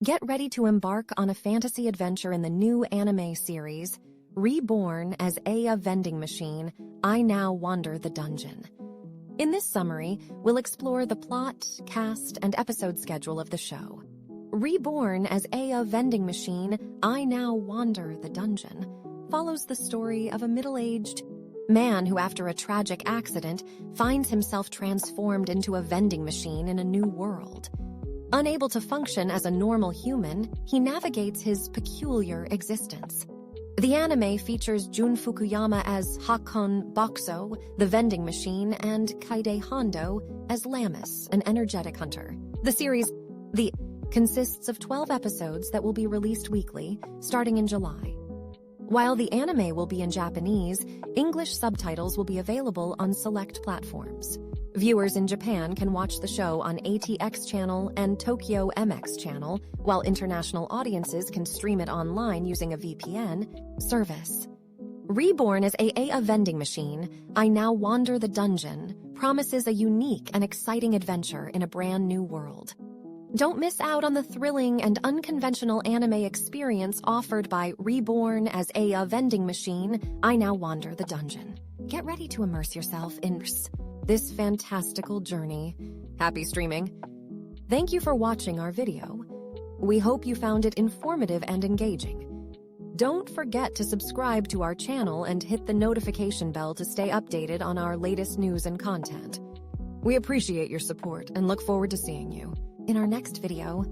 Get ready to embark on a fantasy adventure in the new anime series, Reborn as a Vending Machine, I Now Wander the Dungeon. In this summary, we'll explore the plot, cast, and episode schedule of the show. Reborn as a Vending Machine, I Now Wander the Dungeon follows the story of a middle-aged man who, after a tragic accident, finds himself transformed into a vending machine in a new world. Unable to function as a normal human, he navigates his peculiar existence. The anime features Jun Fukuyama as Hakon Boxo, the vending machine, and Kaide Hondo as Lamus, an energetic hunter. The series consists of 12 episodes that will be released weekly, starting in July. While the anime will be in Japanese, English subtitles will be available on select platforms. Viewers in Japan can watch the show on ATX channel and Tokyo MX channel, while international audiences can stream it online using a VPN service. Reborn as a Vending Machine, I Now Wander the Dungeon promises a unique and exciting adventure in a brand new world. Don't miss out on the thrilling and unconventional anime experience offered by Reborn as a Vending Machine, I Now Wander the Dungeon. Get ready to immerse yourself in this fantastical journey. Happy streaming. Thank you for watching our video. We hope you found it informative and engaging. Don't forget to subscribe to our channel and hit the notification bell to stay updated on our latest news and content. We appreciate your support and look forward to seeing you in our next video.